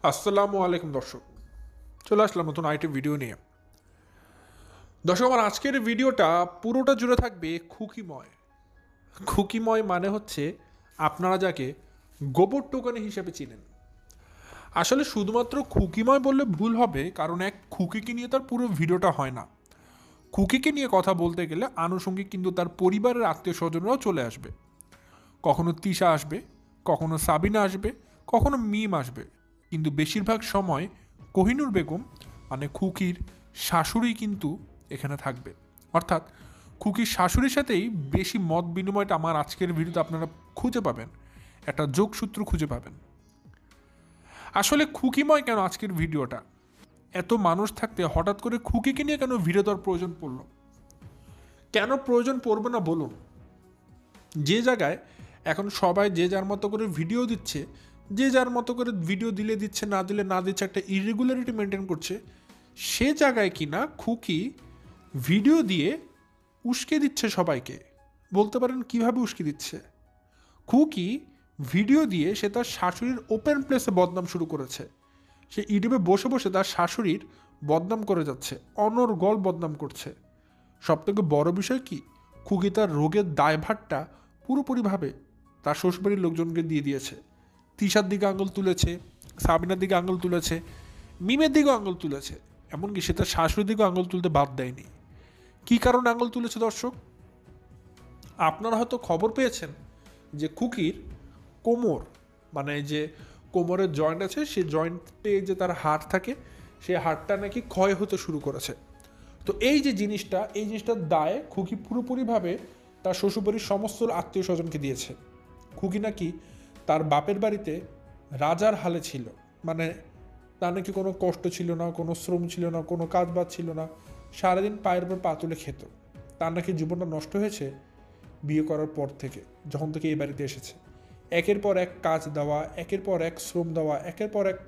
আসসালামু আলাইকুম দর্শক, চলে আসলাম নতুন আইটি ভিডিও নিয়ে। দর্শক, আমার আজকের ভিডিওটা পুরোটা জুড়ে থাকবে খুকিময়। খুকিময় মানে হচ্ছে আপনারা যাকে গোবর টোকানি হিসেবে চিনেন। আসলে শুধুমাত্র খুকিময় বললে ভুল হবে, কারণ এক খুকিকে নিয়ে তার পুরো ভিডিওটা হয় না। খুকিকে নিয়ে কথা বলতে গেলে আনুষঙ্গিক কিন্তু তার পরিবারের আত্মীয় স্বজনরাও চলে আসবে। কখনো তিশা আসবে, কখনো সাবিনা আসবে, কখনো মিম আসবে, কিন্তু বেশিরভাগ সময় কোহিনুর বেগম মানে খুকির শাশুড়ি কিন্তু এখানে থাকবে। অর্থাৎ খুকির শাশুড়ির সাথেই বেশি মত বিনিময়টা আমার আজকের ভিডিওতে আপনারা খুঁজে পাবেন, একটা যোগসূত্র খুঁজে পাবেন। আসলে খুকিময় কেন আজকের ভিডিওটা? এত মানুষ থাকতে হঠাৎ করে খুকিকে নিয়ে কেন ভিডিও দেওয়ার প্রয়োজন পড়লো? কেন প্রয়োজন পড়বে না বলুন? যে জায়গায় এখন সবাই যে যার মতো করে ভিডিও দিচ্ছে, যে যার মতো করে ভিডিও দিলে দিচ্ছে, না দিলে না দিচ্ছে, একটা ইরেগুলারিটি মেনটেন করছে, সে জায়গায় কিনা খুকি ভিডিও দিয়ে উস্কে দিচ্ছে সবাইকে। বলতে পারেন কিভাবে উস্কে দিচ্ছে? খুকি ভিডিও দিয়ে সে তার শাশুড়ির ওপেন প্লেসে বদনাম শুরু করেছে। সে ইউটিউবে বসে বসে তার শাশুড়ির বদনাম করে যাচ্ছে, অনর্গল বদনাম করছে। সবথেকে বড় বিষয় কি, খুকি তার রোগের দায়ভারটা পুরোপুরিভাবে তার শ্বশুরবাড়ির লোকজনকে দিয়ে দিয়েছে। তিশার দিকে আঙুল তুলেছে, সাবিনার দিকে আঙুল তুলেছে, মিমের দিকেও আঙুল তুলেছে, এমনকি সে তার শাশুড়ির দিকেও আঙুল তুলতে বাদ দেয়নি। কী কারণে আঙুল তুলেছে দর্শক? আপনারা হয়তো খবর পেয়েছেন যে খুকির কোমর, মানে যে কোমরের জয়েন্ট আছে, সেই জয়েন্টে যে তার হাড় থাকে, সেই হাড়টা নাকি ক্ষয় হতে শুরু করেছে। তো এই যে জিনিসটা, এই জিনিসটার দায় খুকি পুরোপুরিভাবে তার শ্বশুরবাড়ির সমস্ত আত্মীয় স্বজনকে দিয়েছে। খুকি নাকি তার বাপের বাড়িতে রাজার হালে ছিল, মানে তার নাকি কোনো কষ্ট ছিল না, কোনো শ্রম ছিল না, কোনো কাজ বাজ ছিল না, সারাদিন পায়ের উপর পা তুলে খেত। তার নাকি জীবনটা নষ্ট হয়েছে বিয়ে করার পর থেকে, যখন থেকে এই বাড়িতে এসেছে। একের পর এক কাজ দেওয়া, একের পর এক শ্রম দেওয়া, একের পর এক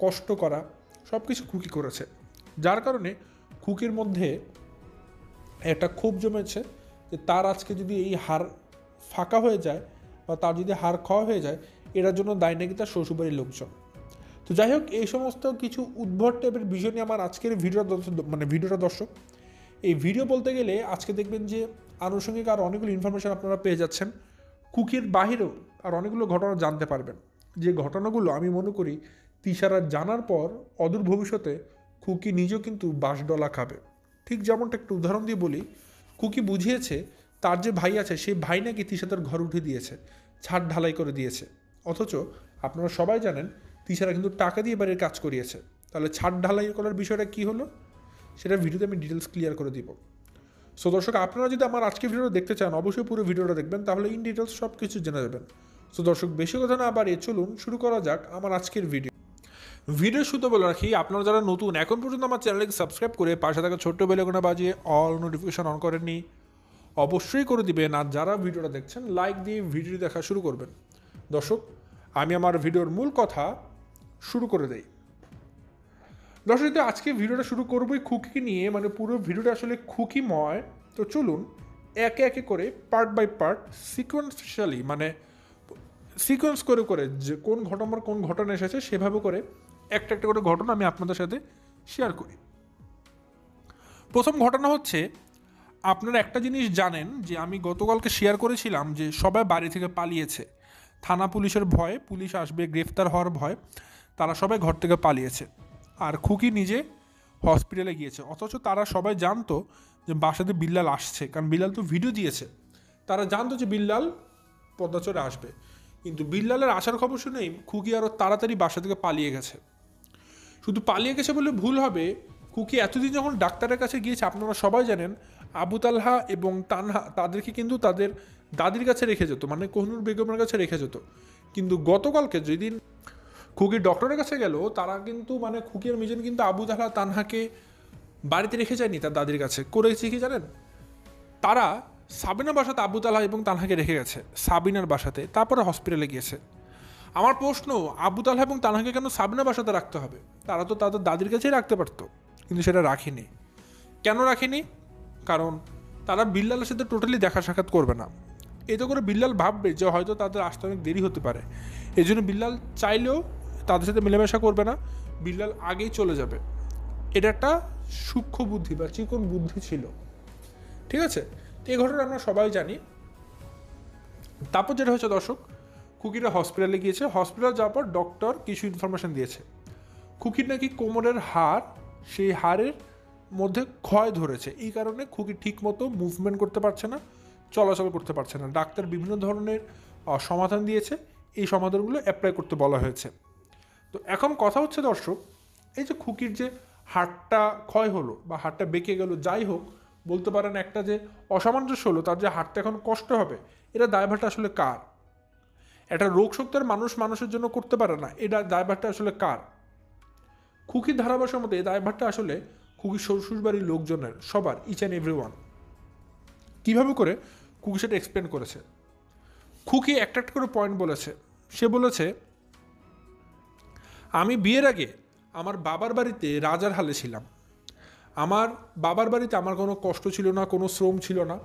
কষ্ট করা, সব কিছু খুকি করেছে। যার কারণে খুকির মধ্যে একটা ক্ষোভ জমেছে যে তার আজকে যদি এই হার ফাঁকা হয়ে যায় বা তার যদি হার খাওয়া হয়ে যায়, এটার জন্য দায় নাকি তার শ্বশুরবাড়ির লোকজন। তো যাই হোক, এই সমস্ত কিছু উদ্ভট টাইপের বিষয় নিয়ে আমার আজকের ভিডিওটা দর্শক। এই ভিডিও বলতে গেলে আজকে দেখবেন যে আনুষঙ্গিক আর অনেকগুলো ইনফরমেশন আপনারা পেয়ে যাচ্ছেন। কুকির বাহিরেও আর অনেকগুলো ঘটনা জানতে পারবেন, যে ঘটনাগুলো আমি মনে করি তিশারা জানার পর অদূর ভবিষ্যতে খুকি নিজেও কিন্তু বাঁশডলা খাবে। ঠিক যেমনটা একটু উদাহরণ দিয়ে বলি, খুকি বুঝিয়েছে তার যে ভাই আছে, সেই ভাই নাকি তিশাদের ঘর উঠে দিয়েছে, ছাদ ঢালাই করে দিয়েছে। অথচ আপনারা সবাই জানেন তিশারা কিন্তু টাকা দিয়ে বাড়ির কাজ করিয়েছে। তাহলে ছাদ ঢালাই করার বিষয়টা কী হলো, সেটা ভিডিওতে আমি ডিটেলস ক্লিয়ার করে দিব। সো দর্শক, আপনারা যদি আমার আজকে ভিডিওটা দেখতে চান, অবশ্যই পুরো ভিডিওটা দেখবেন, তাহলে ইন ডিটেলস সব কিছু জেনে যাবেন। সো দর্শক, বেশি কথা না বাড়িয়ে চলুন শুরু করা যাক আমার আজকের ভিডিও শুরুতে বলে রাখি, আপনারা যারা নতুন এখন পর্যন্ত আমার চ্যানেলকে সাবস্ক্রাইব করে পাশে থাকা ছোট্ট বেল আইকনটা বাজিয়ে অল নোটিফিকেশন অন করেননি, অবশ্যই করে দিবেন। আর যারা ভিডিওটা দেখছেন, লাইক দিয়ে ভিডিও দেখা শুরু করবেন। দর্শক, আমি আমার ভিডিওর মূল কথা শুরু করে দেই। দর্শক, আজকে ভিডিওটা শুরু করবোই খুকি নিয়ে, মানে পুরো ভিডিওটা আসলে খুকিময়। তো চলুন একে একে করে পার্ট বাই পার্ট সিকোয়েন্সিয়ালি, মানে সিকোয়েন্স করে করে যে কোন ঘটনা এসেছে সেভাবে করে একটা একটা করে ঘটনা আমি আপনাদের সাথে শেয়ার করি। প্রথম ঘটনা হচ্ছে, আপনারা একটা জিনিস জানেন যে আমি গতকালকে শেয়ার করেছিলাম যে সবাই বাড়ি থেকে পালিয়েছে। থানা পুলিশের ভয়ে, পুলিশ আসবে গ্রেফতার হওয়ার ভয়, তারা সবাই ঘর থেকে পালিয়েছে। আর খুকি নিজে হসপিটালে গিয়েছে। অথচ তারা সবাই জানতো যে বাসাতে বিল্লাল আসছে, কারণ বিল্লাল তো ভিডিও দিয়েছে। তারা জানতো যে বিল্লাল পদ্মাচরে আসবে, কিন্তু বিল্লালের আসার খবর শুনেই খুকি আরও তাড়াতাড়ি বাসা থেকে পালিয়ে গেছে। শুধু পালিয়ে গেছে বলে ভুল হবে, খুকি এতদিন যখন ডাক্তারের কাছে গিয়েছে, আপনারা সবাই জানেন আবু তালহা এবং তানহা তাদেরকে কিন্তু তাদের দাদির কাছে রেখে যেত, মানে কোহিনুর বেগমের কাছে রেখে যেত। কিন্তু গতকালকে যেদিন খুকি ডক্টরের কাছে গেল, তারা কিন্তু মানে খুকি আর মিজান কিন্তু আবু তালহা তানহাকে বাড়িতে রেখে যায়নি তার দাদির কাছে, করেছে কি জানেন? তারা সাবিনার বাসাতে আবু তালহা এবং তানহাকে রেখে গেছে, সাবিনার বাসাতে, তারপরে হসপিটালে গিয়েছে। আমার প্রশ্ন, আবু তালহা এবং তানহাকে কেন সাবিনার বাসাতে রাখতে হবে? তারা তো তাদের দাদির কাছেই রাখতে পারতো, কিন্তু সেটা রাখেনি। কেন রাখেনি? কারণ তারা বিল্লালের সাথে টোটালি দেখা সাক্ষাৎ করবে না। এতে করে বিল্লাল ভাববে যে হয়তো তাদের আসতে অনেক দেরি হতে পারে। এই জন্য বিল্লাল চাইলেও তাদের সাথে মেলামেশা করবে না, বিল্লাল আগেই চলে যাবে। এটা একটা সূক্ষ্ম বুদ্ধি বা চিকন বুদ্ধি ছিল, ঠিক আছে। তো এই ঘটনা আমরা সবাই জানি। তারপর যেটা হচ্ছে দর্শক, খুকিরা হসপিটালে গিয়েছে। হসপিটাল যাওয়ার পর ডক্টর কিছু ইনফরমেশন দিয়েছে। খুকির নাকি কোমরের হাড়, সেই হাড়ের মধ্যে ক্ষয় ধরেছে, এই কারণে খুকি ঠিক মতো মুভমেন্ট করতে পারছে না, চলাচল করতে পারছে না। ডাক্তার বিভিন্ন ধরনের সমাধান দিয়েছে, এই সমাধানগুলো অ্যাপ্লাই করতে বলা হয়েছে। তো এখন কথা হচ্ছে দর্শক, এই যে খুকির যে হাড়টা ক্ষয় হলো বা হাড়টা বেঁকে গেল, যাই হোক বলতে পারেন একটা যে অসামঞ্জস্য হলো, তার যে হাড়টা এখন কষ্ট হবে, এটা দায়ভারটা আসলে কার? একটা রোগ শক্তের মানুষ মানুষের জন্য করতে পারে না, এটা দায়ভারটা আসলে কার? খুকির ধারাভাষ্যের মধ্যে এই দায়ভারটা আসলে খুকির শ্বশুরবাড়ির লোকজনের, সবার, ইচ অ্যান্ড এভরি ওয়ান। কীভাবে করে খুকি সেটা এক্সপ্লেন করেছে। খুকি একটা একটা করে পয়েন্ট বলেছে। সে বলেছে, আমি বিয়ের আগে আমার বাবার বাড়িতে রাজার হালে ছিলাম। আমার বাবার বাড়িতে আমার কোনো কষ্ট ছিল না, কোনো শ্রম ছিল না,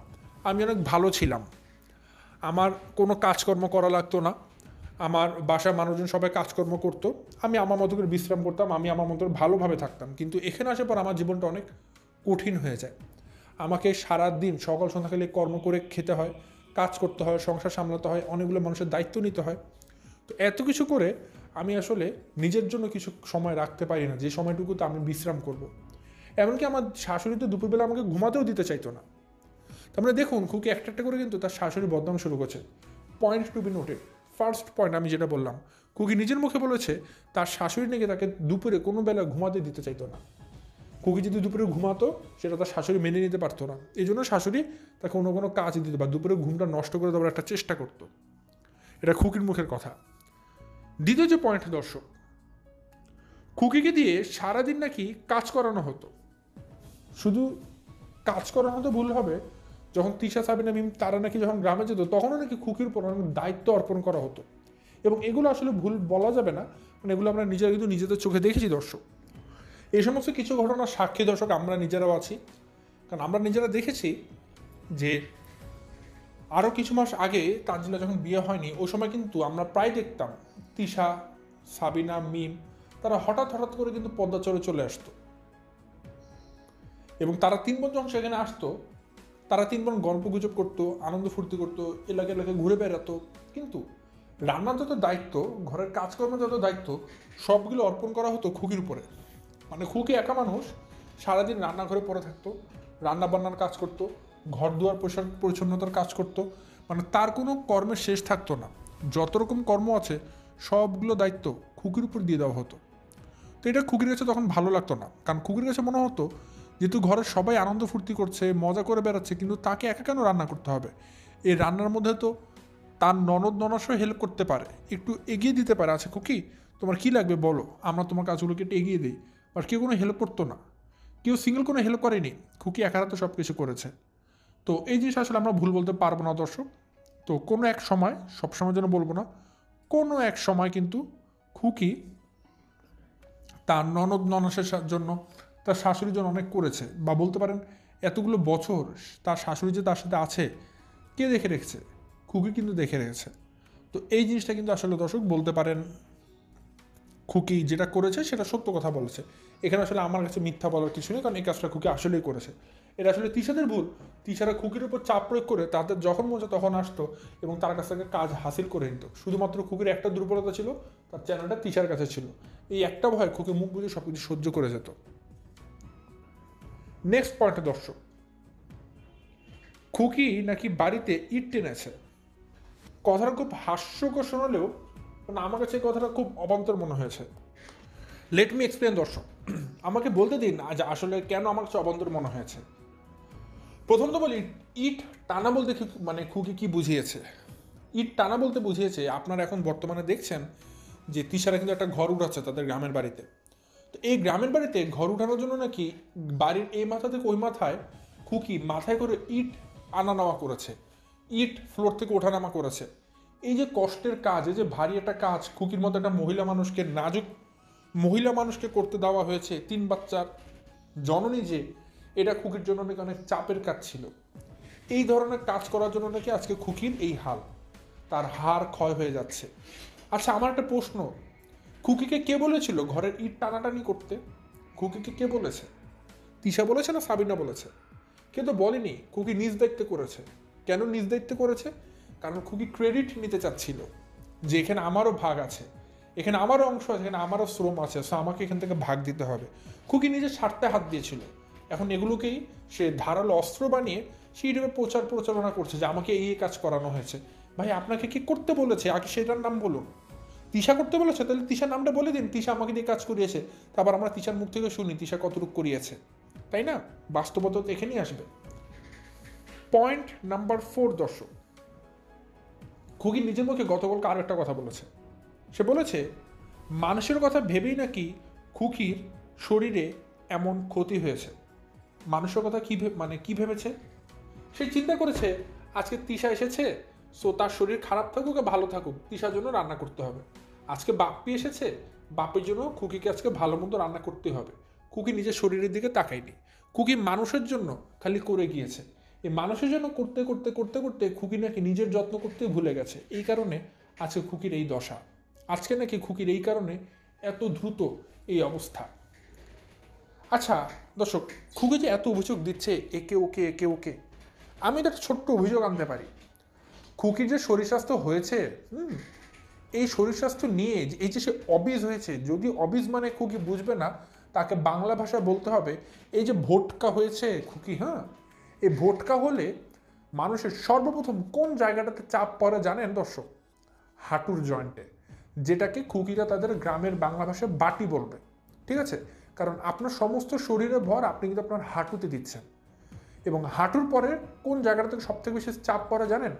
আমি অনেক ভালো ছিলাম। আমার কোনো কাজকর্ম করা লাগতো না, আমার বাসার মানুষজন সবাই কাজকর্ম করতো, আমি আমার মতো করে বিশ্রাম করতাম, আমি আমার মতো ভালোভাবে থাকতাম। কিন্তু এখানে আসার পর আমার জীবনটা অনেক কঠিন হয়ে যায়। আমাকে সারাদিন সকাল সন্ধ্যাকালে কর্ম করে খেতে হয়, কাজ করতে হয়, সংসার সামলাতে হয়, অনেকগুলো মানুষের দায়িত্ব নিতে হয়। তো এত কিছু করে আমি আসলে নিজের জন্য কিছু সময় রাখতে পারি না, যে সময়টুকুতে আমি বিশ্রাম করব। এমনকি আমার শাশুড়ি তো দুপুরবেলা আমাকে ঘুমাতেও দিতে চাইতো না। তার মানে দেখুন, খুকি একটা একটা করে কিন্তু তার শাশুড়ি বদনাম শুরু করছে। Point to be noted, first point আমি যেটা বললাম, খুকি নিজের মুখে বলেছে তার শাশুড়ি নাকি তাকে দুপুরে কোনো বেলা ঘুমাতে দিতে চাইতো না। খুকি যদি দুপুরে ঘুমাতো, সেটা তার শাশুড়ি মেনে নিতে পারতো না, এই জন্য শাশুড়ি তাকে অন্য কোনো কাজ দিত বা দুপুরে ঘুমটা নষ্ট করে দেওয়ার একটা চেষ্টা করতো। এটা খুকির মুখের কথা। দ্বিতীয় যে পয়েন্ট দর্শক, খুকিকে দিয়ে সারাদিন নাকি কাজ করানো হতো। শুধু কাজ করানো তো ভুল হবে, যখন তিশা, সাবিনা, মিম তারা নাকি যখন গ্রামে যেত, তখনও নাকি খুকির উপর অনেক দায়িত্ব অর্পণ করা হতো। এবং এগুলো আসলে ভুল বলা যাবে না, মানে এগুলো আমরা নিজেরা কিন্তু নিজেদের চোখে দেখেছি দর্শক। এই সমস্ত কিছু ঘটনার সাক্ষী দর্শক আমরা নিজেরাও আছি, কারণ আমরা নিজেরা দেখেছি যে আরও কিছু মাস আগে তানজিলা যখন বিয়ে হয়নি, ওই সময় কিন্তু আমরা প্রায় দেখতাম তিশা, সাবিনা, মিম তারা হঠাৎ হঠাৎ করে কিন্তু পদ্মা চলে আসতো। এবং তারা 3 বোন যখন সেখানে আসতো, তারা 3 বোন গল্প গুজব করতো, আনন্দ ফুর্তি করতো, এলাকা এলাকায় ঘুরে বেড়াতো। কিন্তু রান্নার যত দায়িত্ব, ঘরের কাজকর্মের যত দায়িত্ব, সবগুলো অর্পণ করা হতো খুকির উপরে। মানে খুকি একা মানুষ সারাদিন রান্নাঘরে পড়ে থাকতো, রান্না বান্নার কাজ করতো, ঘর দুয়ার পরিচ্ছন্নতার কাজ করতো। মানে তার কোনো কর্মের শেষ থাকতো না। যত রকম কর্ম আছে সবগুলো দায়িত্ব খুকির উপর দিয়ে দেওয়া হতো। তো এটা খুকির কাছে তখন ভালো লাগতো না, কারণ খুকির কাছে মনে হতো যেহেতু ঘরের সবাই আনন্দ ফুর্তি করছে, মজা করে বেড়াচ্ছে, কিন্তু তাকে একা কেন রান্না করতে হবে? এই রান্নার মধ্যে তো তার ননদ ননাসও হেল্প করতে পারে, একটু এগিয়ে দিতে পারে। আচ্ছা খুকি, তোমার কি লাগবে বলো, আমরা তোমার কাজগুলোকে একটু এগিয়ে দিই। আর কেউ কোনো হেল্প করতো না, কেউ সিঙ্গেল কোনো হেল্প করেনি, খুকি একা তো সব কিছু করেছে। তো এই জিনিস আসলে আমরা ভুল বলতে পারবো না দর্শক। তো কোনো এক সময়, সবসময় যেন বলবো না, কোনো এক সময় কিন্তু খুকি তার ননদ ননাসের জন্য, তার শাশুড়ির জন্য অনেক করেছে। বা বলতে পারেন এতগুলো বছর তার শাশুড়ি যে তার সাথে আছে, কে দেখে রেখেছে? খুকি কিন্তু দেখে রেখেছে। তো এই জিনিসটা কিন্তু আসলে দর্শক বলতে পারেন খুকি যেটা করেছে সেটা সত্য কথা বলেছে। এখানে আসলে আমার কাছে মিথ্যা বলার কিছু নেই, কারণ এই কাজটা খুকি আসলেই করেছে। এটা আসলে তিশাদের ভুল। তিশারা খুকির উপর চাপ প্রয়োগ করে তাদের যখন মজা তখন আসতো এবং তার কাছ থেকে কাজ হাসিল করে নিত। শুধুমাত্র খুকির একটা দুর্বলতা ছিল, তার চ্যানেলটা তিশার কাছে ছিল। এই একটা ভয় খুকি মুখ বুঝে সব কিছু সহ্য করে যেত। নেক্সট পয়েন্টে দর্শক, খুকি নাকি বাড়িতে ইট টেনেছে। কথাটা খুব হাস্যকর শোনালেও মানে আমার কাছে এই কথাটা খুব অবান্তর মনে হয়েছে। লেট মি এক্সপ্লেন দর্শক, আমাকে বলতে দিন যে আসলে কেন আমার কাছে অবান্তর মনে হয়েছে। প্রথমত বলি, ইট টানা বলতে মানে খুকি কি বুঝিয়েছে। ইট টানা বলতে বুঝিয়েছে, আপনারা এখন বর্তমানে দেখছেন যে তিশারা কিন্তু একটা ঘর উঠাচ্ছে তাদের গ্রামের বাড়িতে। তো এই গ্রামের বাড়িতে ঘর উঠানোর জন্য নাকি বাড়ির এই মাথা থেকে ওই মাথায় খুকি মাথায় করে ইট আনা নেওয়া করেছে, ইট ফ্লোর থেকে ওঠানামা করেছে। এই যে কষ্টের কাজ, এই যে ভারী একটা কাজ খুকির মতো একটা মহিলা মানুষকে, নাজুক মহিলা মানুষকে করতে দেওয়া হয়েছে, 3 বাচ্চার জননী, যে এটা খুকির জন্য নাকি অনেক চাপের কাজ ছিল। এই ধরনের কাজ করার জন্য নাকি আজকে খুকির এই হাল, তার হাড় ক্ষয় হয়ে যাচ্ছে। আচ্ছা আমার একটা প্রশ্ন, খুকিকে কে বলেছিল ঘরের ইট টানাটানি করতে? খুকিকে কে বলেছে? তিশা বলেছে না সাবিনা বলেছে? কেউ তো বলেনি। খুকি নিজ দায়িত্বে করেছে। কেন নিজ দায়িত্বে করেছে? কারণ খুকি ক্রেডিট নিতে চাচ্ছিল যে এখানে আমারও ভাগ আছে, এখানে আমারও অংশ আছে, এখানে আমারও শ্রম আছে, সো আমাকে এখান থেকে ভাগ দিতে হবে। খুকি নিজের স্বার্থে হাত দিয়েছিল। এখন এগুলোকেই সে ধারালো অস্ত্র বানিয়ে সে ইউটিউবে প্রচারণা করছে যে আমাকে এই কাজ করানো হয়েছে। ভাই আপনাকে কি করতে বলেছে আগে সেটার নাম বলুন। তিশা করতে বলেছে, তাহলে তিশার নামটা বলে দিন, তিশা আমাকে দিয়ে কাজ করিয়েছে। তারপর আমরা তিশার মুখ থেকে শুনি তিশা কতটুকু করিয়েছে, তাই না? বাস্তবতা তো এখানেই আসবে। পয়েন্ট নাম্বার 4 দর্শক, খুকি নিজের মুখে গতকালকে আরো একটা কথা বলেছে। সে বলেছে মানুষের কথা ভেবেই নাকি খুকির শরীরে এমন ক্ষতি হয়েছে। মানুষের কথা কি ভেবেছে? সে চিন্তা করেছে আজকে তিশা এসেছে, সো তার শরীর খারাপ থাকুক আর ভালো থাকুক, তিশার জন্য রান্না করতে হবে। আজকে বাপ্পি এসেছে, বাপ্পির জন্য খুকিকে আজকে ভালো মন্দ রান্না করতে হবে। খুকি নিজের শরীরের দিকে তাকায়নি। খুকি মানুষের জন্য খালি করে গিয়েছে। এই মানুষের জন্য করতে করতে করতে করতে খুকি নাকি নিজের যত্ন করতে ভুলে গেছে। এই কারণে আজকে খুকির এই দশা। আজকে নাকি খুকির এই কারণে এত দ্রুত এই অবস্থা। আচ্ছা দর্শক, খুকি যে এত অভিযোগ দিচ্ছে একে ওকে একে ওকে, আমি একটা ছোট্ট অভিযোগ আনতে পারি। খুকির যে শরীর স্বাস্থ্য হয়েছে, এই শরীর স্বাস্থ্য নিয়ে এই যে সে অবিজ হয়েছে, যদি অবিজ মানে খুকি বুঝবে না, তাকে বাংলা ভাষায় বলতে হবে এই যে ভোটকা হয়েছে খুকি, এই ভোটকা হলে মানুষের সর্বপ্রথম কোন জায়গাটাতে চাপ পড়ে জানেন দর্শক? হাঁটুর জয়েন্টে, যেটাকে খুকিরা তাদের গ্রামের বাংলা ভাষায় বাটি বলবে। ঠিক আছে? কারণ আপনার সমস্ত শরীরে ভর আপনি কিন্তু আপনার হাঁটুতে দিচ্ছেন। এবং হাঁটুর পরে কোন জায়গাটা থেকে সবথেকে বেশি চাপ পড়ে জানেন?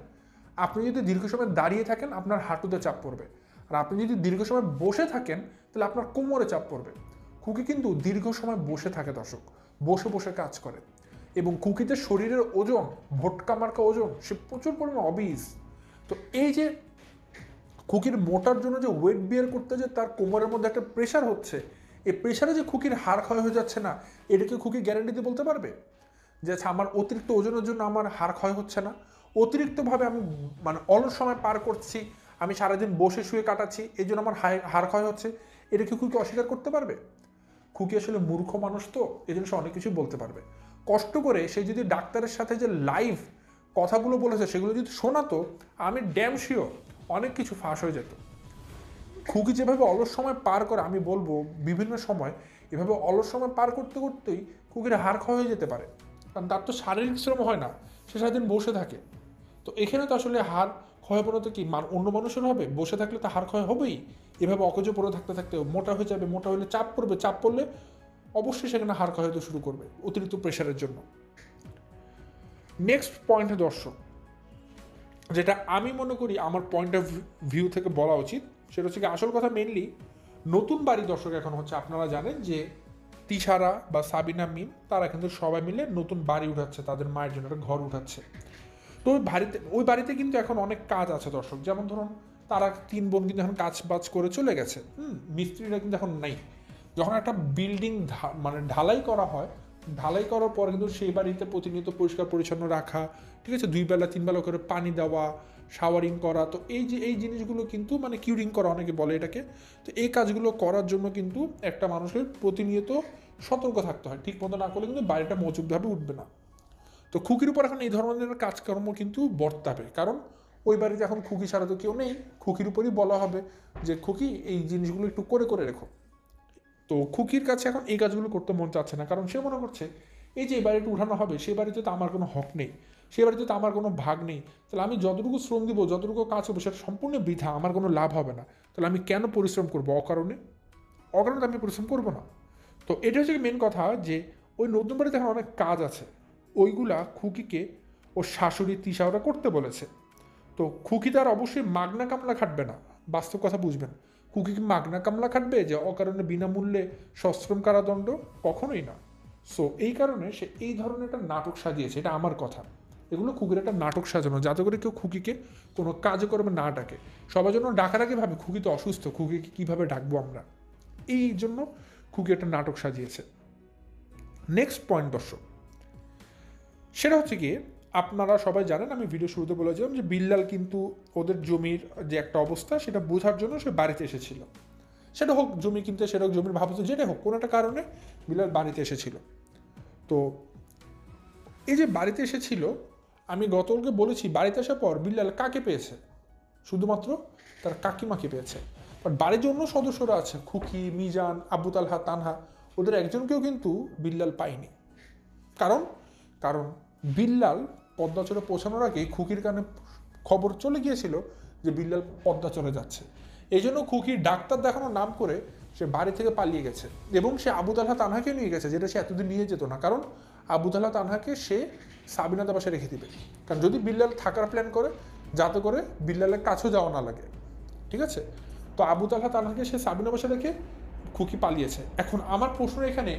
আপনি যদি দীর্ঘ সময় দাঁড়িয়ে থাকেন আপনার হাঁটুতে চাপ পড়বে, আর আপনি যদি দীর্ঘ সময় বসে থাকেন তাহলে আপনার কোমরে চাপ পড়বে। খুকি কিন্তু দীর্ঘ সময় বসে থাকে দর্শক, বসে বসে কাজ করে। এবং খুকিদের শরীরের ওজন ভোটকা মার্কা ওজন, সে প্রচুর পরিমাণে অবিজ। তো এই যে খুকির মোটার জন্য যে ওয়েট বিয়ার করতে যে তার কোমরের মধ্যে একটা প্রেশার হচ্ছে, এই প্রেশারে যে খুকির হাড় ক্ষয় হয়ে যাচ্ছে না, এটাকে খুকি গ্যারান্টি দিয়ে বলতে পারবে যে আচ্ছা আমার অতিরিক্ত ওজনের জন্য আমার হাড় ক্ষয় হচ্ছে না, অতিরিক্তভাবে আমি অলস সময় পার করছি, আমি সারাদিন বসে শুয়ে কাটাচ্ছি, এই জন্য আমার হাড় ক্ষয় হচ্ছে, এটা কি খুকি অস্বীকার করতে পারবে? খুকি আসলে মূর্খ মানুষ, তো এই জন্য সে অনেক কিছু বলতে পারবে। কষ্ট করে সে যদি ডাক্তারের সাথে যে লাইভ কথাগুলো বলেছে সেগুলো যদি শোনাতো, আমি ড্যাম শিওর অনেক কিছু ফাঁস হয়ে যেত। খুকি যেভাবে অলস সময় পার করে, আমি বলবো বিভিন্ন সময় এভাবে অলস সময় পার করতে করতেই খুকির হাড় ক্ষয় হয়ে যেতে পারে। কারণ তার তো শারীরিক শ্রম হয় না, সে সারাদিন বসে থাকে। তো এখানে তো আসলে হাড় ক্ষয় পড়তে কি অন্য মানুষের হবে? বসে থাকলে তো হাড় ক্ষয় হবেই। এভাবে অকেজো পড়ে থাকতে থাকতে মোটা হয়ে যাবে, মোটা হলে চাপ পড়বে, চাপ পড়লে অবশ্যই সেখানে হাড় ক্ষয় হতে শুরু করবে অতিরিক্ত প্রেশারের জন্য। নেক্সট পয়েন্টে দর্শক, যেটা আমি মনে করি আমার পয়েন্ট অফ ভিউ থেকে বলা উচিত, সেটা হচ্ছে কি আসল কথা মেনলি নতুন বাড়ি দর্শক এখন হচ্ছে, আপনারা জানেন যে তিশারা বা সাবিনা মিম তারা কিন্তু সবাই মিলে নতুন বাড়ি উঠাচ্ছে, তাদের মায়ের জন্য একটা ঘর উঠাচ্ছে। তো ওই বাড়িতে কিন্তু এখন অনেক কাজ আছে দর্শক, যেমন ধরুন তারা 3 বোন কিন্তু এখন কাজ বাজ করে চলে গেছে, মিস্ত্রিরা কিন্তু এখন নেই। যখন একটা বিল্ডিং ঢালাই করা হয়, ঢালাই করার পর কিন্তু সেই বাড়িতে প্রতিনিয়ত পরিষ্কার পরিচ্ছন্ন রাখা, ঠিক আছে, 2 বেলা 3 বেলা করে পানি দেওয়া, শাওয়ারিং করা, তো এই জিনিসগুলো কিন্তু কিউরিং করা অনেকে বলে এটাকে। তো এই কাজগুলো করার জন্য কিন্তু একটা মানুষের প্রতিনিয়ত সতর্ক থাকতে হয়, ঠিক মতো না করলে কিন্তু বাড়িটা মজবুতভাবে উঠবে না। তো খুকির উপর এখন এই ধরনের কাজকর্ম কিন্তু বর্তাবে, কারণ ওই বাড়িতে এখন খুকি ছাড়া তো কেউ নেই। খুকির উপরই বলা হবে যে খুকি এই জিনিসগুলো একটু করে করে রেখো। তো খুকির কাছে এখন এই কাজগুলো করতে মন চাচ্ছে না, কারণ সে মনে করছে এই যে বাড়িটা উঠানো হবে সে বাড়িতে তো আমার কোনো হক নেই, সে বাড়িতে তো আমার কোনো ভাগ নেই, তাহলে আমি যতটুকু শ্রম দিব, যতটুকু কাজ করবো সেটা সম্পূর্ণ বৃথা, আমার কোনো লাভ হবে না, তাহলে আমি কেন পরিশ্রম করবো অকারণে? অকারণে আমি পরিশ্রম করবো না। তো এটা হচ্ছে মেন কথা, যে ওই নতুন বাড়িতে এখন অনেক কাজ আছে, ওইগুলা খুকিকে ওর শাশুড়ি তিশা ওরা করতে বলেছে। তো খুকি তার অবশ্যই মাগনা কামলা খাটবে না, বাস্তব কথা বুঝবেন। খুকি কি মাগনা কামলা খাটবে যে অকারণে বিনামূল্যে সশ্রম কারাদণ্ড? কখনোই না। সো এই কারণে সে এই ধরনের একটা নাটক সাজিয়েছে, এটা আমার কথা। এগুলো খুকির একটা নাটক সাজানো, যাতে করে কেউ খুকিকে কোনো কাজকর্মে না ডাকে। সবার জন্য ডাকার আগে ভাবে খুকি তো অসুস্থ, খুকিকে কীভাবে ডাকবো আমরা, এই জন্য খুকি একটা নাটক সাজিয়েছে। নেক্সট পয়েন্ট দর্শক, সেটা হচ্ছে কি আপনারা সবাই জানেন, আমি ভিডিও শুরুতে বলেছিলাম যে বিল্লাল কিন্তু ওদের জমির যে একটা অবস্থা সেটা বোঝার জন্য সে বাড়িতে এসেছিল। সেটা হোক জমি কিনতে, সেটা হোক জমির ভাবতে, যেটা হোক কোনো একটা কারণে বিল্লাল বাড়িতে এসেছিল। তো এই যে বাড়িতে এসেছিল, আমি গতকালকে বলেছি বাড়িতে আসার পর বিল্লাল কাকে পেয়েছে? শুধুমাত্র তার কাকিমাকে পেয়েছে। বাট বাড়ির যে অন্য সদস্যরা আছে, খুকি, মিজান, আবু তালহা, তানহা, ওদের একজনকেও কিন্তু বিল্লাল পায়নি। কারণ কারণ বিল্লাল পদ্মাচলে পৌঁছানোর আগে খুকির কানে খবর চলে গিয়েছিল যে বিল্লাল পদ্মাচলে যাচ্ছে। এই জন্য খুকির ডাক্তার দেখানোর নাম করে সে বাড়ি থেকে পালিয়ে গেছে, এবং সে আবু তালহা তানহাকে নিয়ে গেছে, যেটা সে এতদিন নিয়ে যেত না। কারণ আবু তালহা তানহাকে সে সাবিনাদের বাসায় রেখে দিবে। কারণ যদি বিল্লাল থাকার প্ল্যান করে, যাতে করে বিল্লালের কাছেও যাওয়া না লাগে, ঠিক আছে? তো আবু তালহা তানহাকে সে সাবিনা বাসায় রেখে খুকি পালিয়েছে। এখন আমার প্রশ্ন এখানে,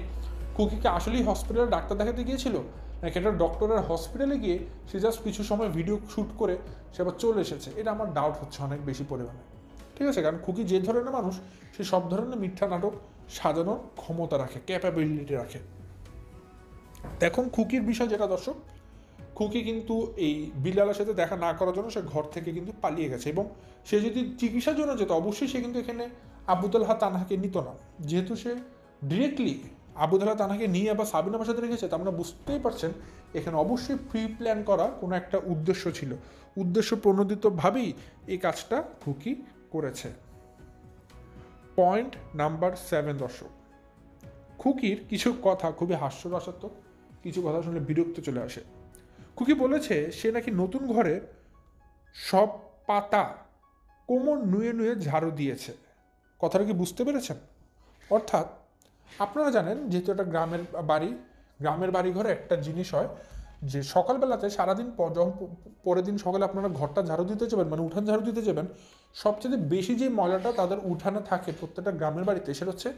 খুকিকে আসলেই হসপিটালে ডাক্তার দেখাতে গিয়েছিল, নাকি একটা ডক্টরের হসপিটালে গিয়ে সে জাস্ট কিছু সময় ভিডিও শ্যুট করে সে আবার চলে এসেছে? এটা আমার ডাউট হচ্ছে অনেক বেশি পরিমাণে, ঠিক আছে? কারণ খুকি যে ধরনের মানুষ, সে সব ধরনের মিথ্যা নাটক সাজানোর ক্ষমতা রাখে, ক্যাপাবিলিটি রাখে। এখন খুকির বিষয় যেটা দর্শক, খুকি কিন্তু এই বিল্লালের সাথে দেখা না করার জন্য সে ঘর থেকে কিন্তু পালিয়ে গেছে, এবং সে যদি চিকিৎসার জন্য যেত অবশ্যই সে কিন্তু এখানে আবু তালহা তানহাকে নিত না। যেহেতু সে ডিরেক্টলি আবু তালহা তানহাকে নিয়ে আবার সাবিনা বাসাতে রেখেছে, তা আমরা বুঝতেই পারছেন এখানে অবশ্যই প্রি প্ল্যান করা কোনো একটা উদ্দেশ্য ছিল, উদ্দেশ্য প্রণোদিতভাবেই এই কাজটা খুকি করেছে। পয়েন্ট নাম্বার 7 দর্শক, খুকির কিছু কথা খুবই হাস্যরসাত্মক, কিছু কথা শুনলে বিরক্ত চলে আসে। খুকি বলেছে সে নাকি নতুন ঘরে সব পাতা কোমর নুয়ে নুয়ে ঝাড়ু দিয়েছে। কথাটা কি বুঝতে পেরেছেন? অর্থাৎ আপনারা জানেন, যেহেতু একটা গ্রামের বাড়ি ঘরে একটা জিনিস হয় যে সকালবেলাতে সারাদিন যখন পরের দিন সকালে আপনারা ঘরটা ঝাড়ু দিতে যাবেন, মানে উঠান ঝাড়ু দিতে যাবেন, সবচেয়ে বেশি যে ময়লাটা তাদের উঠানে থাকে প্রত্যেকটা গ্রামের বাড়িতে, সেটা হচ্ছে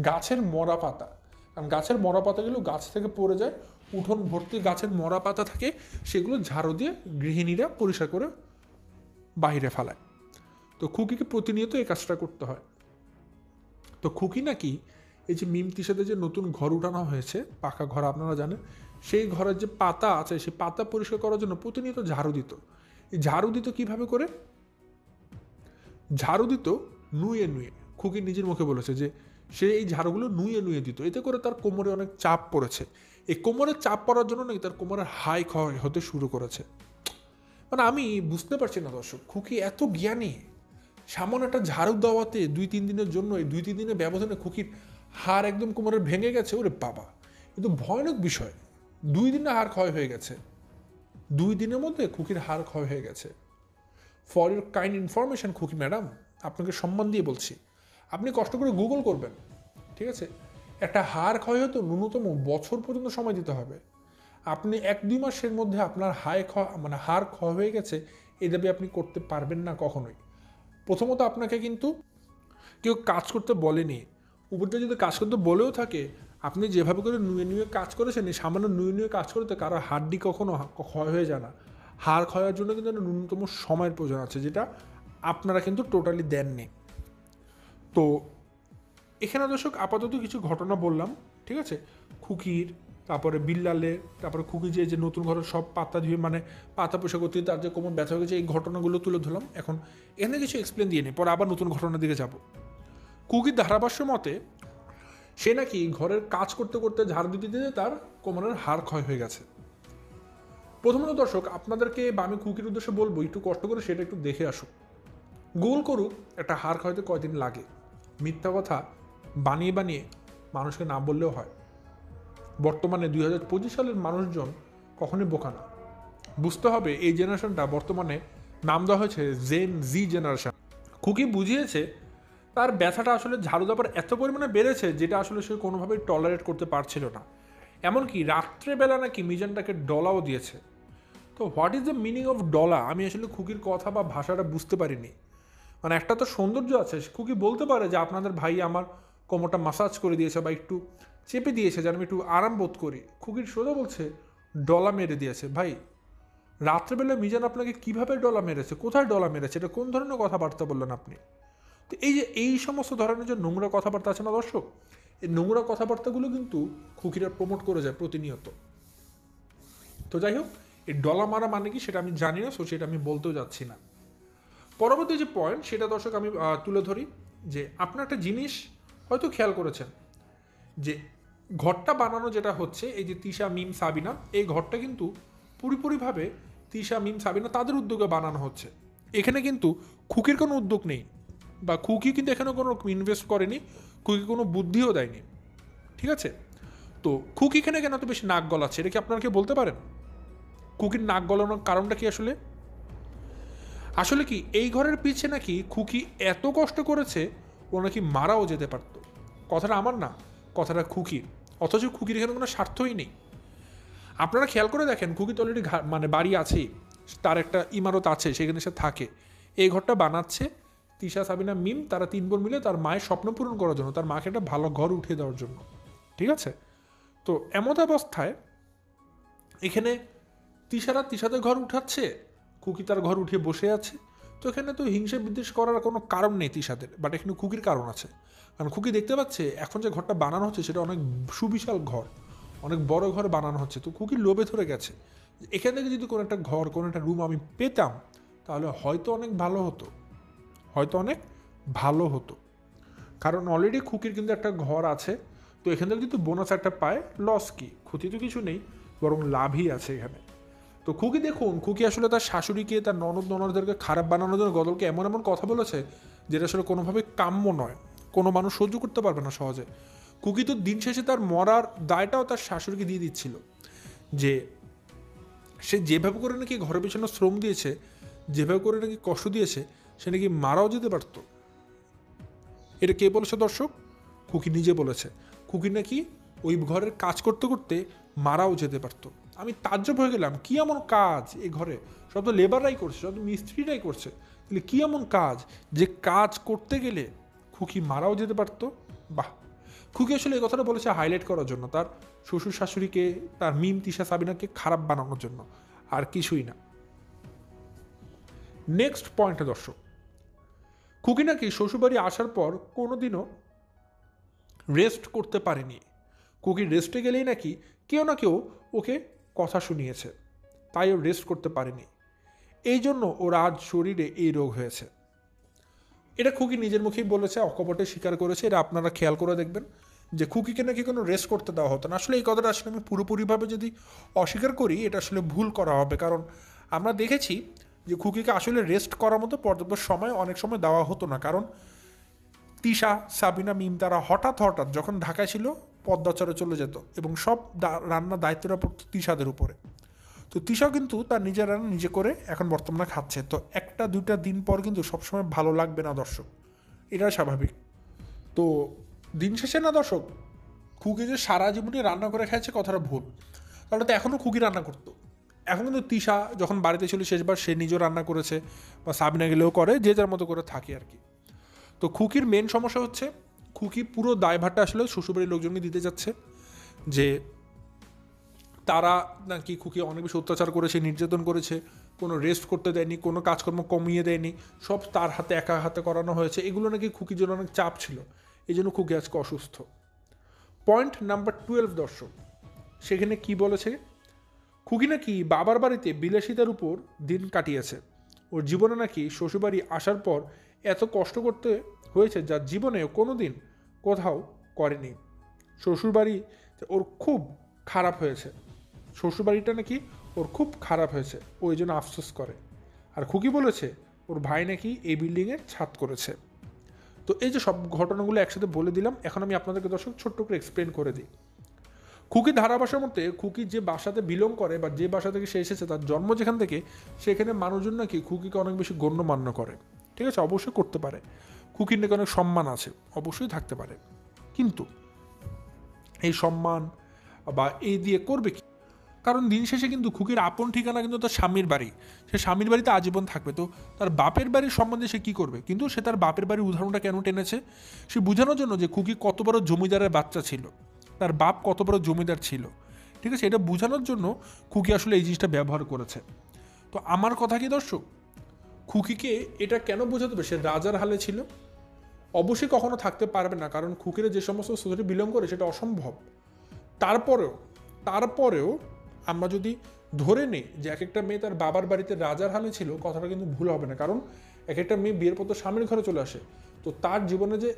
গাছের মরা পাতা। কারণ গাছের মরা পাতাগুলো গাছ থেকে পড়ে যায়, উঠোন ভর্তি গাছের মরা পাতা থাকে, সেগুলো ঝাড়ু দিয়ে গৃহিণীরা পরিষ্কার করে বাইরে ফেলায়। তো খুকিকে প্রতিনিয়ত এই কাজটা করতে হয়। তো খুকি নাকি এই যে মিমতির সাথে যে নতুন ঘর উঠানো হয়েছে, পাকা ঘর আপনারা জানেন, সেই ঘরের যে পাতা আছে সেই পাতা পরিষ্কার করার জন্য প্রতিনিয়ত ঝাড়ু দিত। এই ঝাড়ু দিত কিভাবে করে? ঝাড়ু দিত নুয়ে নুয়ে। খুকি নিজের মুখে বলেছে যে সে এই ঝাড়ুগুলো নুয়ে নুয়ে দিত, এতে করে তার কোমরে অনেক চাপ পড়েছে। এই কোমরের চাপ পড়ার জন্য নাকি তার কোমরের হাই ক্ষয় হতে শুরু করেছে। মানে আমি বুঝতে পারছি না দর্শক, খুকি এত জ্ঞানী, সামান্য একটা ঝাড়ু দেওয়াতে 2-3 দিনের জন্য, এই 2-3 দিনের ব্যবধানে খুকির হাড় একদম কোমরের ভেঙে গেছে। ওরে বাবা, কিন্তু ভয়ানক বিষয়, 2 দিনে হাড় ক্ষয় হয়ে গেছে। 2 দিনের মধ্যে খুকির হাড় ক্ষয় হয়ে গেছে। ফর ইউর কাইন্ড ইনফরমেশন খুকি ম্যাডাম, আপনাকে সম্মান দিয়ে বলছি, আপনি কষ্ট করে গুগল করবেন, ঠিক আছে? একটা হাড় ক্ষয় হতো ন্যূনতম বছর পর্যন্ত সময় দিতে হবে। আপনি 1-2 মাসের মধ্যে আপনার হাড় ক্ষয় হয়ে গেছে এই দাবি আপনি করতে পারবেন না কখনোই। প্রথমত আপনাকে কিন্তু কেউ কাজ করতে বলেনি, উপরটা যদি কাজ করতে বলেও থাকে, আপনি যেভাবে করে নুয়ে নুয়ে কাজ করেছেন, এই সামান্য নুয়ে নুয়ে কাজ করতে কারো হাড্ডি কখনো ক্ষয় হয়ে যায় না। হাড় ক্ষয়ের জন্য কিন্তু একটা ন্যূনতম সময়ের প্রয়োজন আছে, যেটা আপনারা কিন্তু টোটালি দেননি। তো এখানে দর্শক আপাতত কিছু ঘটনা বললাম, ঠিক আছে? খুকির, তারপরে বিল্লালের, তারপরে খুকি যে নতুন ঘরের সব পাতা ধুয়ে, মানে পাতা পোষা করতে তার যে কোমর ব্যথা হয়ে গেছে, এই ঘটনাগুলো তুলে ধরলাম। এখন এখানে কিছু এক্সপ্লেন দিয়ে নিই, পরে আবার নতুন ঘটনার দিকে যাব। খুকির ধারাভাষ্য মতে সে নাকি ঘরের কাজ করতে করতে ঝাড়ু দিতে দিতে তার কোমরের হাড় ক্ষয় হয়ে গেছে। প্রথমত দর্শক আপনাদেরকে বা আমি খুকির উদ্দেশ্যে বলবো, একটু কষ্ট করে সেটা একটু দেখে আসুক, গুগল করুক একটা হাড় ক্ষয়তে কয়দিন লাগে। মিথ্যা কথা বানিয়ে বানিয়ে মানুষকে না বললেও হয়। বর্তমানে 2025 সালের মানুষজন কখনোই বোকা না। বুঝতে হবে এই জেনারেশনটা বর্তমানে নাম দেওয়া হয়েছে জেন জি জেনারেশন। খুকি বুঝিয়েছে তার ব্যথাটা আসলে ঝাড়ু দেওয়ার এত পরিমাণে বেড়েছে, যেটা আসলে সে কোনোভাবেই টলারেট করতে পারছিল না। এমনকি রাত্রেবেলা নাকি মিজানটাকে ডলাও দিয়েছে। তো what is the meaning of ডলা? আমি আসলে খুকির কথা বা ভাষাটা বুঝতে পারিনি। মানে একটা তো সৌন্দর্য আছে, খুকি বলতে পারে যে আপনাদের ভাই আমার কোমরটা মাসাজ করে দিয়েছে বা একটু চেপে দিয়েছে যেন আমি একটু আরাম বোধ করি। খুকির সোজা বলছে ডলা মেরে দিয়েছে। ভাই, রাত্রেবেলা মিজান আপনাকে কিভাবে ডলা মেরেছে, কোথায় ডলা মেরেছে, এটা কোন ধরনের কথাবার্তা বললেন আপনি? তো এই যে এই সমস্ত ধরনের যে নোংরা কথাবার্তা আছে না দর্শক, এই নোংরা কথাবার্তাগুলো কিন্তু খুকিরা প্রমোট করে যায় প্রতিনিয়ত। তো যাই হোক, এই ডলা মারা মানে কি সেটা আমি জানি না, সো সেটা আমি বলতেও যাচ্ছি না। পরবর্তী যে পয়েন্ট সেটা দর্শক আমি তুলে ধরি। যে আপনার একটা জিনিস হয়তো খেয়াল করেছেন যে ঘরটা বানানো যেটা হচ্ছে, এই যে তিশা মিম সাবিনা, এই ঘরটা কিন্তু পুরোপুরিভাবে তিশা মিম সাবিনা তাদের উদ্যোগে বানানো হচ্ছে। এখানে কিন্তু খুকির কোনো উদ্যোগ নেই, বা খুকি কিন্তু এখানে কোনো ইনভেস্ট করেনি, খুকি কোনো বুদ্ধিও দেয়নি। ঠিক আছে, তো খুকি এখানে কেন এত বেশি নাক গলাচ্ছে, এটা কি আপনারা কি বলতে পারেন? খুকির নাক গলানোর কারণটা কি আসলে? আসলে কি এই ঘরের পিছে নাকি খুকি এত কষ্ট করেছে ও নাকি মারাও যেতে পারতো। কথাটা আমার না, কথাটা খুকির। অথচ খুকির এখানে কোনো স্বার্থই নেই। আপনারা খেয়াল করে দেখেন, খুকি তো অলরেডি মানে বাড়ি আছেই, তার একটা ইমারত আছে, সেখানে সে থাকে। এই ঘরটা বানাচ্ছে তিশা সাবিনা মিম, তারা 3 বোন মিলে তার মায়ের স্বপ্ন পূরণ করার জন্য, তার মাকে একটা ভালো ঘর উঠিয়ে দেওয়ার জন্য। ঠিক আছে, তো এমত অবস্থায় এখানে তিশাদের ঘর উঠাচ্ছে, খুকি তার ঘর উঠিয়ে বসে আছে। তো এখানে তো হিংসা বিদ্বেষ করার কোনো কারণ নেই তিশাদের, বাট এখানে খুকির কারণ আছে। কারণ খুকি দেখতে পাচ্ছে এখন যে ঘরটা বানানো হচ্ছে সেটা অনেক সুবিশাল ঘর, অনেক বড় ঘর বানানো হচ্ছে। তো খুকির লোভে ধরে গেছে, এখান থেকে যদি কোনো একটা ঘর, কোনো একটা রুম আমি পেতাম তাহলে হয়তো অনেক ভালো হতো, হয়তো অনেক ভালো হতো। কারণ অলরেডি খুকির কিন্তু একটা ঘর আছে, তো এখান থেকে যদি বোনাস একটা পায়, লস কি, ক্ষতি তো কিছু নেই, বরং লাভই আছে এখানে। তো খুকি দেখুন, খুকি আসলে তার শাশুড়িকে, তার ননদদেরকে খারাপ বানানোর জন্য গদলকে এমন এমন কথা বলেছে যেটা আসলে কোনোভাবে কাম্য নয়, কোনো মানুষ সহ্য করতে পারবে না সহজে। খুকি তো দিন শেষে তার মরার দায়টাও তার শাশুড়িকে দিয়ে দিচ্ছিল, যে সে যেভাবে করে নাকি ঘরের পেছনে শ্রম দিয়েছে, যেভাবে করে নাকি কষ্ট দিয়েছে, সে নাকি মারাও যেতে পারতো। এটা কে বলেছে দর্শক? খুকি নিজে বলেছে। খুকি নাকি ওই ঘরের কাজ করতে করতে মারাও যেতে পারতো। আমি তাজ্জব হয়ে গেলাম, কি এমন কাজ এই ঘরে? সব তো লেবাররাই করছে, সব তো মিস্ত্রিরাই করছে, তাহলে কি এমন কাজ যে কাজ করতে গেলে খুকি মারাও যেতে পারতো? বাহ! খুকি আসলে এই কথাটা বলেছে হাইলাইট করার জন্য, তার শ্বশুর শাশুড়িকে, তার মিম তিশা সাবিনাকে খারাপ বানানোর জন্য, আর কিছুই না। নেক্সট পয়েন্টে দর্শক, খুকি নাকি শ্বশুরবাড়ি আসার পর কোনোদিনও রেস্ট করতে পারেনি। খুকি রেস্টে গেলেই নাকি কেউ না কেউ ওকে কথা শুনিয়েছে, তাই ও রেস্ট করতে পারেনি। এই জন্য ওর আজ শরীরে এই রোগ হয়েছে। এটা খুকি নিজের মুখেই বলেছে, অকপটে স্বীকার করেছে। এটা আপনারা খেয়াল করে দেখবেন যে খুকিকে নাকি কোনো রেস্ট করতে দেওয়া হতো না। আসলে এই কথাটা আসলে আমি পুরোপুরিভাবে যদি অস্বীকার করি, এটা আসলে ভুল করা হবে। কারণ আমরা দেখেছি যে খুকিকে আসলে রেস্ট করার মতো পর্যাপ্ত সময় অনেক সময় দেওয়া হতো না। কারণ তিশা, সাবিনা, মিম তারা হঠাৎ হঠাৎ যখন ঢাকায় ছিল পদ্মাচরে চলে যেত, এবং সব রান্নার দায়িত্বটা পড়তো তিশাদের উপরে। তো তিশাও কিন্তু তার নিজের রান্না নিজে করে এখন বর্তমানে খাচ্ছে। তো 1-2 দিন পর কিন্তু সবসময় ভালো লাগবে না দর্শক, এটা স্বাভাবিক। তো দিন শেষে না দর্শক, খুকি যে সারা জীবনে রান্না করে খাইছে কথাটা ভুল। তাহলে তো এখনও খুকি রান্না করতো। এখন কিন্তু তিশা যখন বাড়িতে ছিল শেষবার, সে নিজেও রান্না করেছে, বা সাবিনা গেলেও করে, যে যার মতো করে থাকে আর কি। তো খুকির মেন সমস্যা হচ্ছে, খুকি পুরো দায়ভারটা আসলে শ্বশুরবাড়ির লোকজনকে দিতে যাচ্ছে, যে তারা নাকি খুকি অনেক বেশি অত্যাচার করেছে, নির্যাতন করেছে, কোনো রেস্ট করতে দেয়নি, কোনো কাজকর্ম কমিয়ে দেয়নি, সব তার হাতে একা হাতে করানো হয়েছে। এগুলো নাকি খুকির জন্য অনেক চাপ ছিল, এই জন্য খুকি আজকে অসুস্থ। পয়েন্ট নাম্বার 12 দর্শক, সেখানে কি বলেছে, খুকি নাকি বাবার বাড়িতে বিলাসিতার উপর দিন কাটিয়েছে। ওর জীবনে নাকি শ্বশুরবাড়ি আসার পর এত কষ্ট করতে হয়েছে যা জীবনেও কোনো দিন কোথাও করেনি। শ্বশুরবাড়ি ওর খুব খারাপ হয়েছে, শ্বশুরবাড়িটা নাকি ওর খুব খারাপ হয়েছে, ও এই জন্য আফসোস করে। আর খুকি বলেছে ওর ভাই নাকি এই বিল্ডিংয়ের ছাদ করেছে। তো এই যে সব ঘটনাগুলো একসাথে বলে দিলাম, এখন আমি আপনাদেরকে দর্শক ছোট্ট করে এক্সপ্লেন করে দিই। খুকি ধারাবাসের মধ্যে খুকি যে বাসাতে বিলং করে, বা যে বাসা থেকে সে এসেছে, তার জন্ম যেখান থেকে, সেখানে মানুষজন নাকি খুকিকে অনেক বেশি গণ্যমান্য করে। ঠিক আছে, অবশ্যই করতে পারে, খুকির নাকি অনেক সম্মান আছে, অবশ্যই থাকতে পারে। কিন্তু এই সম্মান বা এই দিয়ে করবে কি? কারণ দিন শেষে কিন্তু খুকির আপন ঠিকানা কিন্তু তার স্বামীর বাড়ি, সে স্বামীর বাড়িতে আজীবন থাকবে। তো তার বাপের বাড়ির সম্বন্ধে সে কী করবে? কিন্তু সে তার বাপের বাড়ির উদাহরণটা কেন টেনেছে? সে বোঝানোর জন্য যে খুকি কত বড় জমিদারের বাচ্চা ছিল, তার বাপ কত বড় জমিদার ছিল। ঠিক আছে, এটা বোঝানোর জন্য খুকি আসলে এই জিনিসটা ব্যবহার করেছে। তো আমার কথা কি দর্শক, খুকিকে এটা কেন বোঝাতে হবে সে রাজার হালে ছিল? অবশ্যই কখনো থাকতে পারবে না, কারণ খুকিরা যে সমস্ত সোসাইটি বিলং করে সেটা অসম্ভব। তারপরেও আমরা যদি ধরে নিই যে এক একটা মেয়ে তার বাবার বাড়িতে রাজার হালে ছিল, কথাটা কিন্তু ভুল হবে না। কারণ এক একটা মেয়ে বিয়ের পর তো স্বামীর ঘরে চলে আসে, তো তার জীবনে যে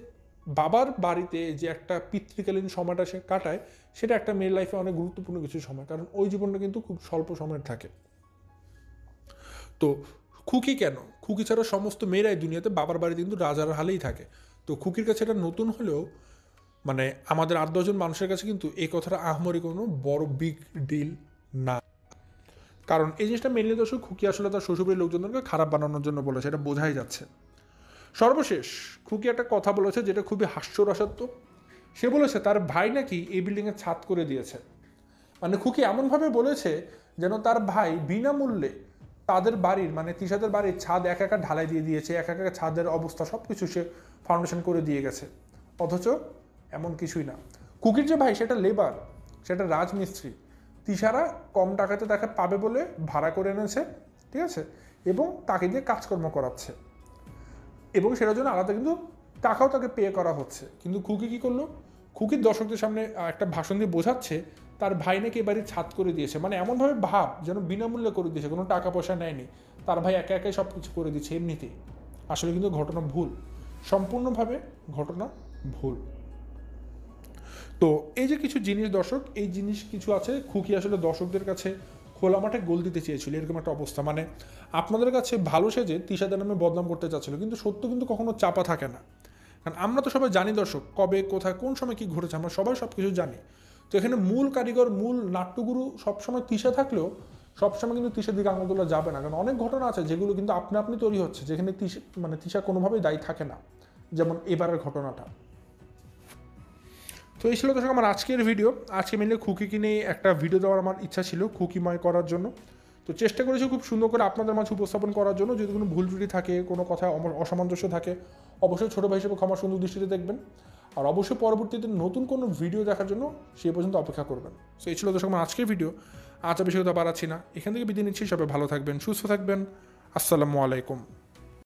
বাবার বাড়িতে যে একটা পিতৃকালীন সময়টা সে কাটায়, সেটা একটা মেয়ের লাইফে অনেক গুরুত্বপূর্ণ কিছু সময়, কারণ ওই জীবনটা কিন্তু খুব স্বল্প সময়ের থাকে। তো খুকি কেন, খুকি ছাড়া সমস্ত মেয়েরাই দুনিয়াতে বাবার বাড়িতে কিন্তু রাজার হালেই থাকে। তো খুকির কাছে এটা নতুন হলেও মানে আমাদের 8-10 জন মানুষের কাছে কিন্তু এই কথাটা আহামরি কোনো বড় বিগ ডিল না। কারণ এই জিনিসটা মেনলি দর্শক খুকি আসলে তার শ্বশুরবাড়ির লোকজনকে খারাপ বানানোর জন্য বলেছে, এটা বোঝাই যাচ্ছে। সর্বশেষ খুকি একটা কথা বলেছে যেটা খুবই হাস্যরসাত্মক। সে বলেছে তার ভাই নাকি এই বিল্ডিংয়ের ছাদ করে দিয়েছে। মানে খুকি এমনভাবে বলেছে যেন তার ভাই বিনামূল্যে তাদের বাড়ির মানে তিশাদের বাড়ির ছাদ এক একা ঢালাই দিয়ে দিয়েছে, এক একা ছাদের অবস্থা সব কিছু সে ফাউন্ডেশন করে দিয়ে গেছে। অথচ এমন কিছুই না। খুকির যে ভাই সেটা লেবার, সেটা রাজমিস্ত্রি। তিশারা কম টাকাতে তাকে পাবে বলে ভাড়া করে এনেছে, ঠিক আছে, এবং তাকে দিয়ে কাজকর্ম করাচ্ছে, এবং সেটার জন্য আলাদা কিন্তু টাকাও তাকে পে করা হচ্ছে। কিন্তু খুকি কী করলো, খুকির দর্শকদের সামনে একটা ভাষণ দিয়ে বোঝাচ্ছে তার ভাই নাকি এবারে ছাদ করে দিয়েছে। মানে এমনভাবে ভাব যেন বিনামূল্যে করে দিয়েছে, কোনো টাকা পয়সা নেয়নি, তার ভাই একা একাই সব কিছু করে দিচ্ছে এমনিতেই। আসলে কিন্তু ঘটনা ভুল, সম্পূর্ণভাবে ঘটনা ভুল। তো এই যে কিছু জিনিস দর্শক, এই জিনিস কিছু আছে খুকি আসলে দর্শকদের কাছে খোলা মাঠে গোল দিতে চেয়েছিল, এরকম একটা অবস্থা। মানে আপনাদের কাছে ভালো সেজে তিশাদের নামে বদনাম করতে চাচ্ছিল, কিন্তু সত্য কিন্তু কখনো চাপা থাকে না। কারণ আমরা তো সবাই জানি দর্শক, কবে কোথায় কোন সময় কী ঘটেছে আমরা সবাই সব কিছু জানি। তো এখানে মূল কারিগর, মূল নাট্যগুরু সবসময় তিশা থাকলেও সবসময় কিন্তু তিশার দিকে আঙুল তোলা যাবে না। কারণ অনেক ঘটনা আছে যেগুলো কিন্তু আপনি আপনি তৈরি হচ্ছে, যেখানে তিশা কোনোভাবেই দায়ী থাকে না, যেমন এবারের ঘটনাটা। তো এই ছিল দর্শক আমার আজকের ভিডিও। আজকে মেনলি খুকিকে নিয়ে একটা ভিডিও দেওয়ার আমার ইচ্ছা ছিল, খুকিময় করার জন্য। তো চেষ্টা করেছি খুব সুন্দর করে আপনাদের মাঝে উপস্থাপন করার জন্য। যদি কোনো ভুল ত্রুটি থাকে, কোনো কথায় অসামঞ্জস্য থাকে, অবশ্যই ছোটো ভাই হিসেবে ক্ষমা সুন্দর দৃষ্টিতে দেখবেন। আর অবশ্যই পরবর্তীতে নতুন কোনো ভিডিও দেখার জন্য সেই পর্যন্ত অপেক্ষা করবেন। তো এই ছিল দর্শক আমার আজকের ভিডিও। আজ বেশি কথা বাড়াচ্ছি না, এখান থেকে বিদায় নিচ্ছি। সবাই ভালো থাকবেন, সুস্থ থাকবেন। আসসালামু আলাইকুম।